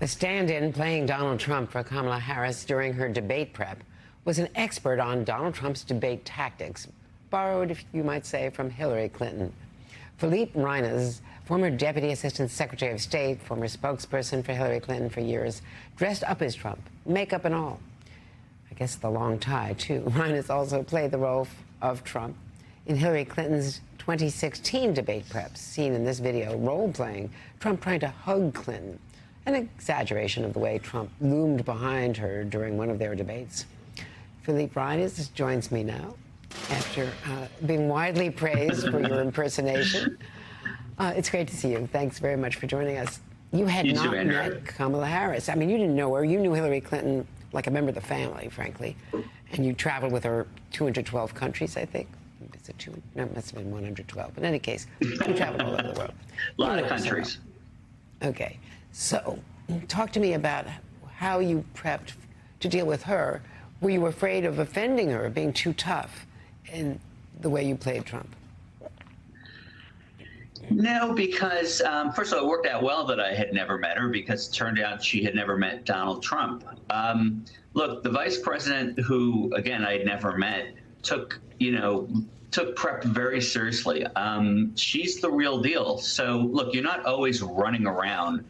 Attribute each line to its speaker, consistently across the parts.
Speaker 1: The stand-in playing Donald Trump for Kamala Harris during her debate prep was an expert on Donald Trump's debate tactics, borrowed, if you might say, from Hillary Clinton. Philippe Reines, former Deputy Assistant Secretary of State, former spokesperson for Hillary Clinton for years, dressed up as Trump, makeup and all. I guess the long tie, too. Reines also played the role of Trump in Hillary Clinton's 2016 debate preps, seen in this video, role-playing Trump trying to hug Clinton, an exaggeration of the way Trump loomed behind her during one of their debates. Philippe Reines joins me now after being widely praised for your impersonation. It's great to see you. Thanks very much for joining us. You had not met Kamala Harris. I mean, you didn't know her. You knew Hillary Clinton like a member of the family, frankly. And you traveled with her 212 countries, I think. Is it two? No, it must have been 112. But in any case, you traveled all over the world.
Speaker 2: A lot of countries.
Speaker 1: Okay. So talk to me about how you prepped to deal with her. Were you afraid of offending her, being too tough in the way you played Trump?
Speaker 2: No, because first of all, it worked out well that I had never met her, because it turned out she had never met Donald Trump. Look, the vice president, who, again, I had never met, took prep very seriously. She's the real deal. So, look, you're not always running around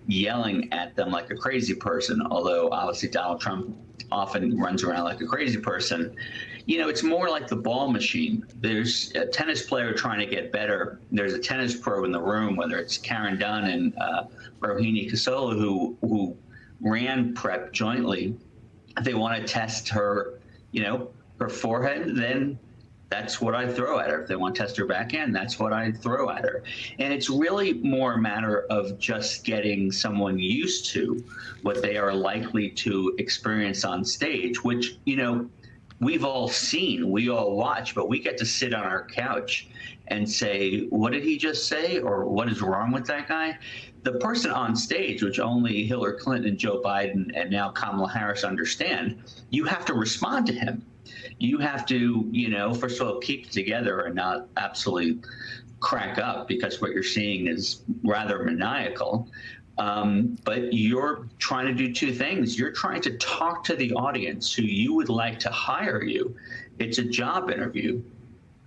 Speaker 2: yelling at them like a crazy person, although obviously Donald Trump often runs around like a crazy person. You know, it's more like the ball machine. There's a tennis player trying to get better. There's a tennis pro in the room, whether it's Karen Dunn and Rohini Kasola, who ran prep jointly. If they want to test her, her forehead, then that's what I throw at her. If they want to test her backhand, that's what I throw at her. And it's really more a matter of just getting someone used to what they are likely to experience on stage, which, we've all seen, we all watch, but we get to sit on our couch and say, what did he just say? Or what is wrong with that guy? The person on stage, which only Hillary Clinton, Joe Biden, and now Kamala Harris understand, you have to respond to him. You have to, first of all, keep it together and not absolutely crack up, because what you're seeing is rather maniacal. But you're trying to do two things. You're trying to talk to the audience who you would like to hire you. It's a job interview.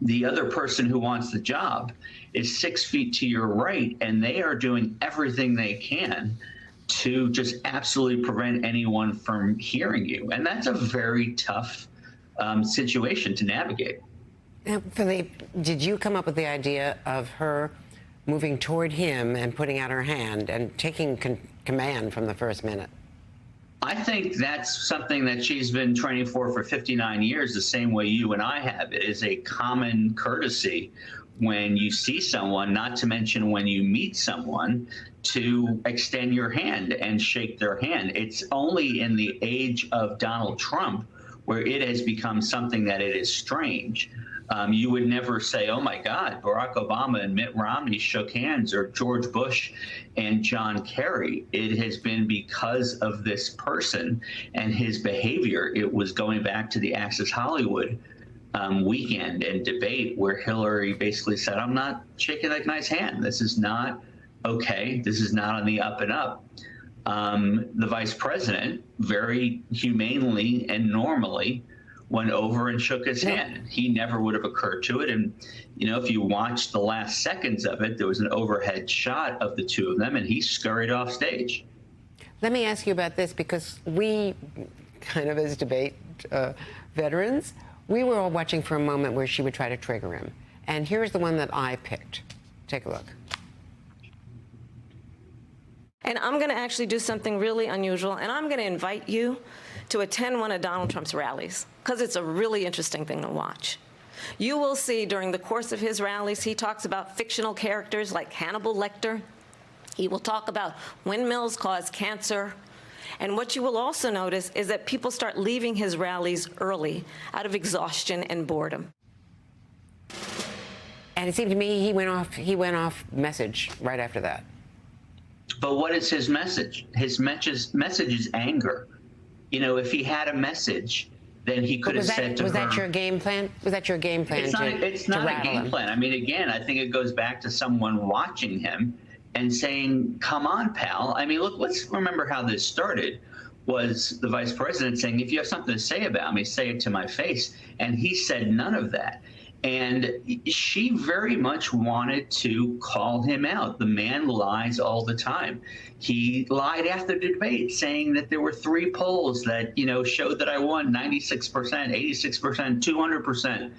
Speaker 2: The other person who wants the job is 6 feet to your right, and they are doing everything they can to just absolutely prevent anyone from hearing you. And that's a very tough situation to navigate.
Speaker 1: Now, Philippe, did you come up with the idea of her moving toward him and putting out her hand and taking command from the first minute?
Speaker 2: I think that's something that she's been training for 59 years, the same way you and I have. It is a common courtesy when you see someone, not to mention when you meet someone, to extend your hand and shake their hand. It's only in the age of Donald Trump where it has become something that it is strange. You would never say, oh my God, Barack Obama and Mitt Romney shook hands, or George Bush and John Kerry. It has been because of this person and his behavior. It was going back to the Access Hollywood weekend and debate, where Hillary basically said, I'm not shaking that guy's hand. This is not okay. This is not on the up and up. The vice president very humanely and normally went over and shook his hand. He never would have occurred to it. And, if you watch the last seconds of it, there was an overhead shot of the two of them, and he scurried off stage.
Speaker 1: Let me ask you about this, because we, kind of as debate veterans, we were all watching for a moment where she would try to trigger him. And here's the one that I picked. Take a look.
Speaker 3: And I'm going to actually do something really unusual, and I'm going to invite you to attend one of Donald Trump's rallies, because it's a really interesting thing to watch. You will see during the course of his rallies, he talks about fictional characters like Hannibal Lecter. He will talk about windmills cause cancer. And what you will also notice is that people start leaving his rallies early out of exhaustion and boredom.
Speaker 1: And it seemed to me he went off message right after that.
Speaker 2: But what is his message? His message is anger. If he had a message, then he could have said to her.
Speaker 1: Was that your game plan? Was that your game plan?
Speaker 2: It's not a game plan. I mean, again, I think it goes back to someone watching him and saying, come on, pal. I mean, look, let's remember how this started. Was the vice president saying, if you have something to say about me, say it to my face. And he said none of that. And she very much wanted to call him out. The man lies all the time. He lied after the debate, saying that there were 3 polls that, showed that I won 96%, 86%, 200%.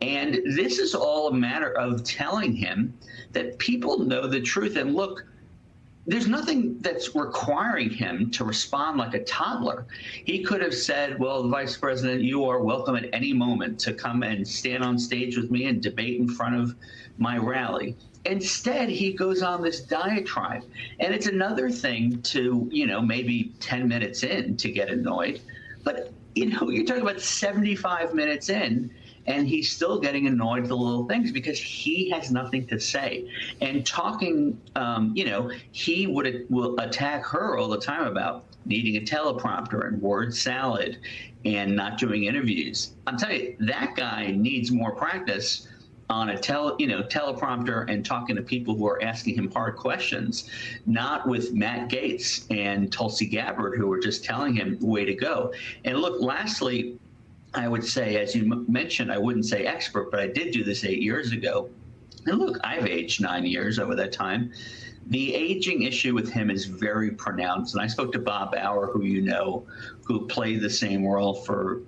Speaker 2: And this is all a matter of telling him that people know the truth. And look, there's nothing that's requiring him to respond like a toddler. He could have said, well, Vice President, you are welcome at any moment to come and stand on stage with me and debate in front of my rally. Instead, he goes on this diatribe. And it's another thing to, maybe 10 minutes in to get annoyed. But, you're talking about 75 minutes in, and he's still getting annoyed at the little things because he has nothing to say. And talking, he will attack her all the time about needing a teleprompter and word salad and not doing interviews. I'm telling you, that guy needs more practice on a teleprompter and talking to people who are asking him hard questions, not with Matt Gaetz and Tulsi Gabbard, who are just telling him way to go. And look, lastly, I would say, as you mentioned, I wouldn't say expert, but I did do this 8 years ago. And look, I've aged 9 years over that time. The aging issue with him is very pronounced. And I spoke to Bob Bauer, who played the same role for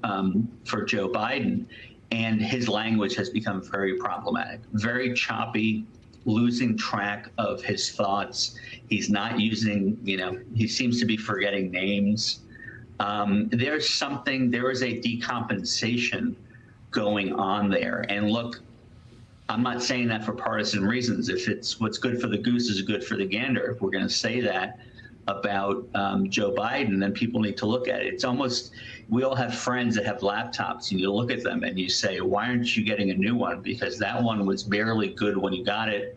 Speaker 2: Joe Biden. And his language has become very problematic, very choppy, losing track of his thoughts. He's not using, he seems to be forgetting names. There is a decompensation going on there. And look, I'm not saying that for partisan reasons. If it's what's good for the goose is good for the gander, if we're going to say that about Joe Biden, then people need to look at it. It's almost, we all have friends that have laptops, and you look at them and you say, why aren't you getting a new one? Because that one was barely good when you got it.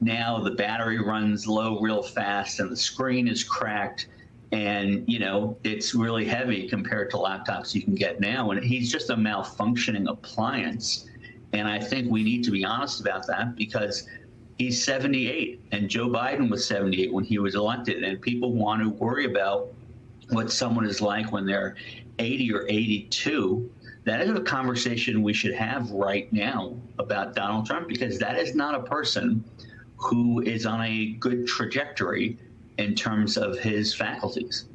Speaker 2: Now the battery runs low real fast and the screen is cracked. And, it's really heavy compared to laptops you can get now. And he's just a malfunctioning appliance. And I think we need to be honest about that because he's 78 and Joe Biden was 78 when he was elected. And people want to worry about what someone is like when they're 80 or 82. That is a conversation we should have right now about Donald Trump, because that is not a person who is on a good trajectory in terms of his faculties.